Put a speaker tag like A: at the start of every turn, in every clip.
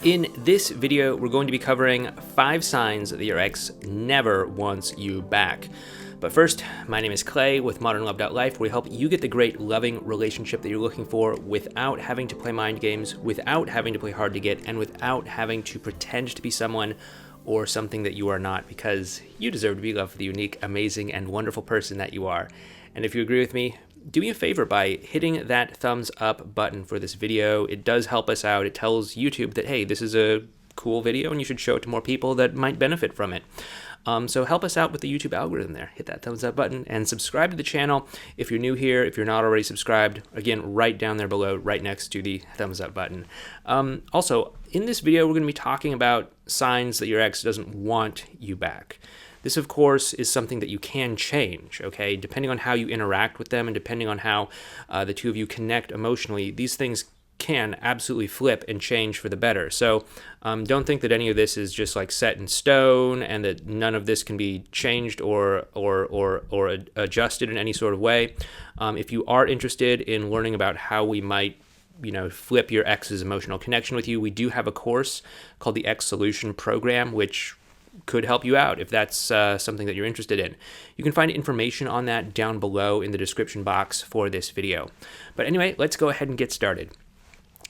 A: In this video, we're going to be covering 5 signs that your ex never wants you back. But first, my name is Clay with ModernLove.life, where we help you get the great loving relationship that you're looking for without having to play mind games, without having to play hard to get, and without having to pretend to be someone or something that you are not, because you deserve to be loved for the unique, amazing, and wonderful person that you are. And if you agree with me, do me a favor by hitting that thumbs up button for this video. It does help us out. It tells YouTube that, hey, this is a cool video and you should show it to more people that might benefit from it. So help us out with the YouTube algorithm there. Hit that thumbs up button and subscribe to the channel if you're new here. If you're not already subscribed, again, right down there below, right next to the thumbs up button. Also, in this video, we're going to be talking about signs that your ex doesn't want you back. This, of course, is something that you can change, okay? Depending on how you interact with them and depending on how the two of you connect emotionally, these things can absolutely flip and change for the better. So don't think that any of this is just like set in stone and that none of this can be changed or adjusted in any sort of way. If you are interested in learning about how we might flip your ex's emotional connection with you, we do have a course called the X Solution Program, which could help you out if that's something that you're interested in. You can find information on that down below in the description box for this video. But anyway, let's go ahead and get started.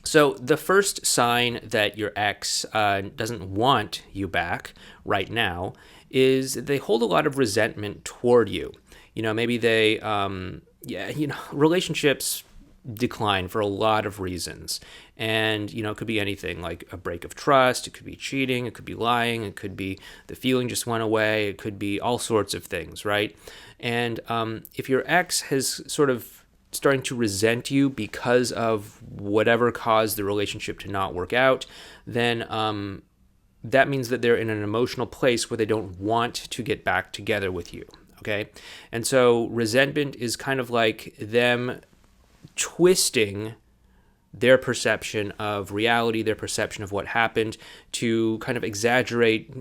A: So the first sign that your ex doesn't want you back right now is they hold a lot of resentment toward you. Maybe they, relationships decline for a lot of reasons. And, it could be anything like a break of trust. It could be cheating. It could be lying. It could be the feeling just went away. It could be all sorts of things, right? And if your ex has sort of starting to resent you because of whatever caused the relationship to not work out, then that means that they're in an emotional place where they don't want to get back together with you, okay? And so resentment is kind of like them twisting their perception of reality, their perception of what happened, to kind of exaggerate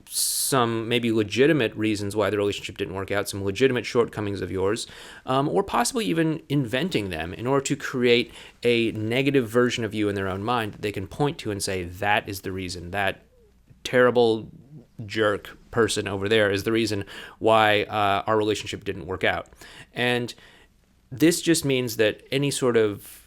A: some maybe legitimate reasons why the relationship didn't work out, some legitimate shortcomings of yours, or possibly even inventing them in order to create a negative version of you in their own mind that they can point to and say, that is the reason, that terrible jerk person over there is the reason why our relationship didn't work out. And this just means that any sort of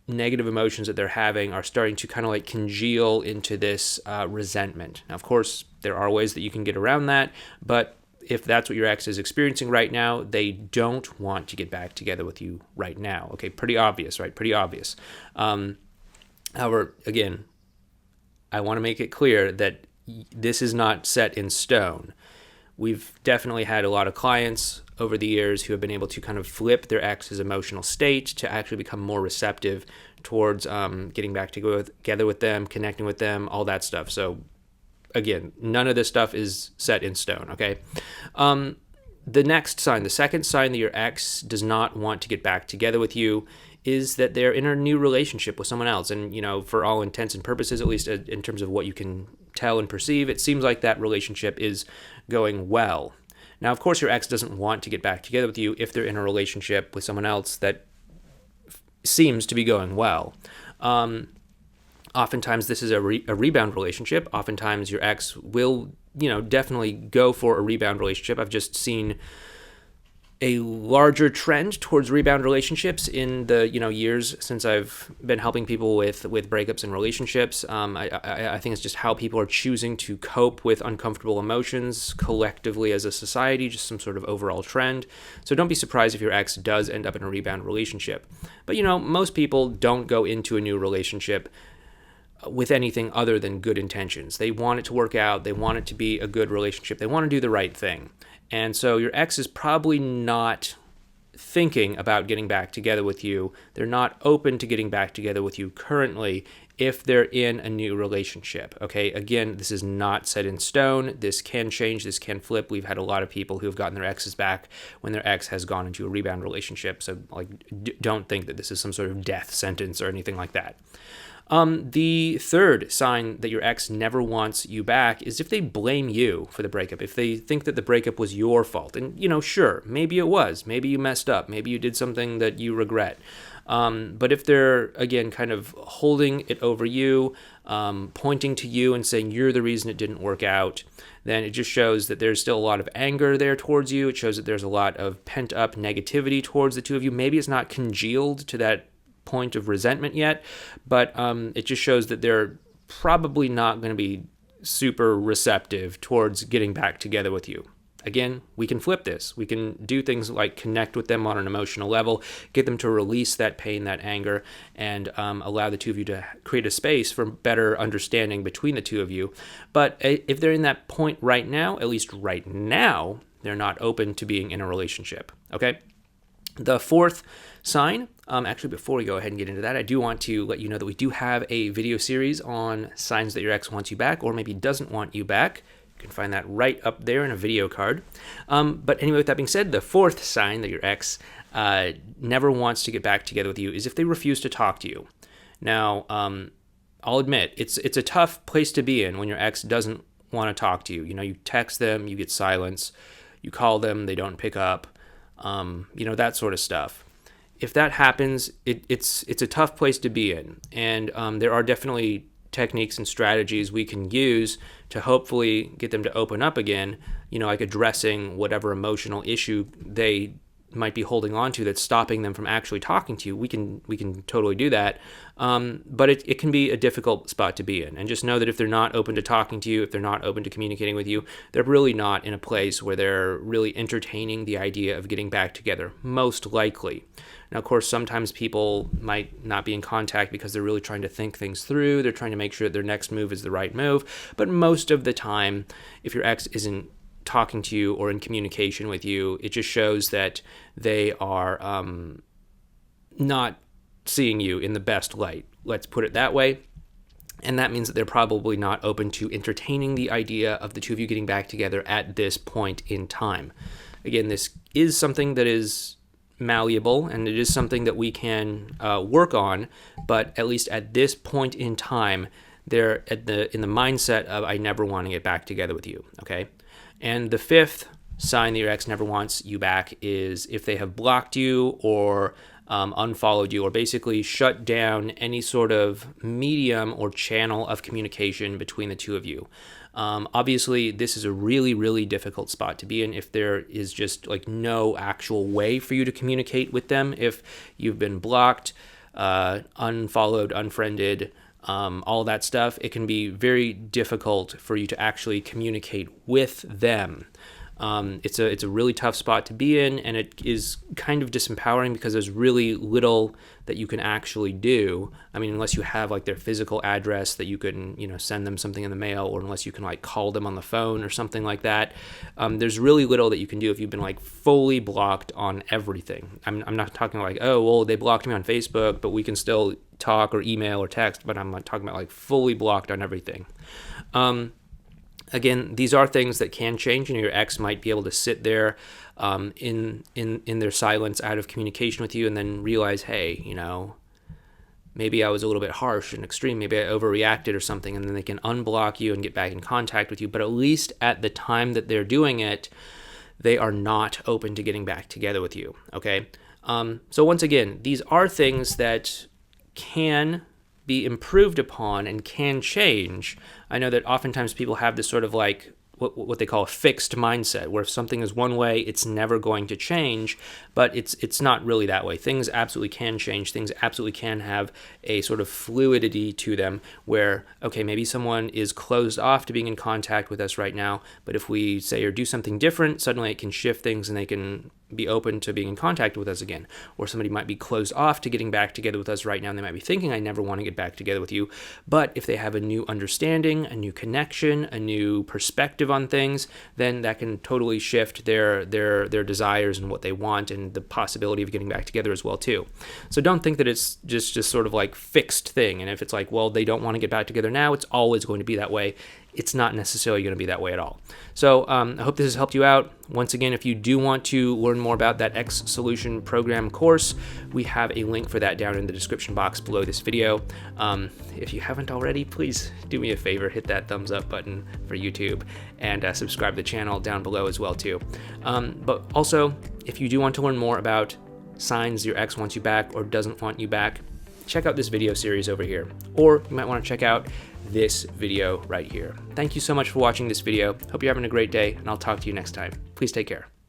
A: negative emotions that they're having are starting to kind of like congeal into this resentment. Now, of course, there are ways that you can get around that, but if that's what your ex is experiencing right now, they don't want to get back together with you right now. Okay, pretty obvious, right? Pretty obvious. However, again, I want to make it clear that this is not set in stone. We've definitely had a lot of clients over the years who have been able to kind of flip their ex's emotional state to actually become more receptive towards getting back together with them, connecting with them, all that stuff. So again, none of this stuff is set in stone, okay? The next sign, the second sign that your ex does not want to get back together with you is that they're in a new relationship with someone else. And, for all intents and purposes, at least in terms of what you can tell and perceive, it seems like that relationship is going well. Now, of course, your ex doesn't want to get back together with you if they're in a relationship with someone else that seems to be going well. Oftentimes, this is a rebound relationship. Oftentimes, your ex will, definitely go for a rebound relationship. I've just seen a larger trend towards rebound relationships in the years since I've been helping people with breakups and relationships. I think it's just how people are choosing to cope with uncomfortable emotions collectively as a society, just some sort of overall trend. So don't be surprised if your ex does end up in a rebound relationship. But most people don't go into a new relationship with anything other than good intentions. They want it to work out. They want it to be a good relationship. They want to do the right thing. And so your ex is probably not thinking about getting back together with you. They're not open to getting back together with you currently if they're in a new relationship. Okay, again, this is not set in stone. This can change. This can flip. We've had a lot of people who have gotten their exes back when their ex has gone into a rebound relationship. So don't think that this is some sort of death sentence or anything like that. The third sign that your ex never wants you back is if they blame you for the breakup, if they think that the breakup was your fault. And, sure, maybe it was. Maybe you messed up. Maybe you did something that you regret. But if they're, again, kind of holding it over you, pointing to you and saying you're the reason it didn't work out, then it just shows that there's still a lot of anger there towards you. It shows that there's a lot of pent up negativity towards the two of you. Maybe it's not congealed to that point of resentment yet, but it just shows that they're probably not going to be super receptive towards getting back together with you. Again, we can flip this. We can do things like connect with them on an emotional level, get them to release that pain, that anger, and allow the two of you to create a space for better understanding between the two of you. But if they're in that point right now, at least right now, they're not open to being in a relationship, okay? The fourth sign, actually, before we go ahead and get into that, I do want to let you know that we do have a video series on signs that your ex wants you back or maybe doesn't want you back. You can find that right up there in a video card. But anyway, with that being said, the fourth sign that your ex never wants to get back together with you is if they refuse to talk to you. Now, I'll admit, it's a tough place to be in when your ex doesn't want to talk to you. You know, you text them, you get silence. You call them, they don't pick up. That sort of stuff. If that happens, it's a tough place to be in. And there are definitely techniques and strategies we can use to hopefully get them to open up again, like addressing whatever emotional issue they might be holding on to that's stopping them from actually talking to you. We can totally do that. But it can be a difficult spot to be in. And just know that if they're not open to talking to you, if they're not open to communicating with you, they're really not in a place where they're really entertaining the idea of getting back together, most likely. Now, of course, sometimes people might not be in contact because they're really trying to think things through. They're trying to make sure that their next move is the right move. But most of the time, if your ex isn't talking to you or in communication with you, it just shows that they are not seeing you in the best light. Let's put it that way. And that means that they're probably not open to entertaining the idea of the two of you getting back together at this point in time. Again, this is something that is malleable, and it is something that we can work on, but at least at this point in time, they're in the mindset of, I never want to get back together with you, okay? And the fifth sign that your ex never wants you back is if they have blocked you or unfollowed you, or basically shut down any sort of medium or channel of communication between the two of you. Obviously, this is a really, really difficult spot to be in if there is just like no actual way for you to communicate with them. If you've been blocked, unfollowed, unfriended, all that stuff, it can be very difficult for you to actually communicate with them. It's a really tough spot to be in, and it is kind of disempowering because there's really little that you can actually do. I mean, unless you have like their physical address that you can, send them something in the mail, or unless you can like call them on the phone or something like that. There's really little that you can do if you've been like fully blocked on everything. I'm not talking like, oh, well, they blocked me on Facebook, but we can still talk or email or text, but I'm not talking about like fully blocked on everything. Again, these are things that can change. Your ex might be able to sit there in their silence, out of communication with you, and then realize, hey, maybe I was a little bit harsh and extreme. Maybe I overreacted or something, and then they can unblock you and get back in contact with you. But at least at the time that they're doing it, they are not open to getting back together with you, okay? So once again, these are things that can be improved upon and can change. I know that oftentimes people have this sort of like what they call a fixed mindset, where if something is one way, it's never going to change, but it's not really that way. Things absolutely can change. Things absolutely can have a sort of fluidity to them where, okay, maybe someone is closed off to being in contact with us right now, but if we say or do something different, suddenly it can shift things and they can be open to being in contact with us again. Or somebody might be closed off to getting back together with us right now, and they might be thinking, I never want to get back together with you. But if they have a new understanding, a new connection, a new perspective on things, then that can totally shift their desires and what they want, and the possibility of getting back together as well too. So don't think that it's just sort of like fixed thing. And if it's like, well, they don't want to get back together now, it's always going to be that way. It's not necessarily going to be that way at all. So I hope this has helped you out. Once again, if you do want to learn more about that X Solution Program course, we have a link for that down in the description box below this video. If you haven't already, please do me a favor, hit that thumbs up button for YouTube, and subscribe to the channel down below as well too. But also, if you do want to learn more about signs your ex wants you back or doesn't want you back, check out this video series over here. Or you might want to check out this video right here. Thank you so much for watching this video. Hope you're having a great day, and I'll talk to you next time. Please take care.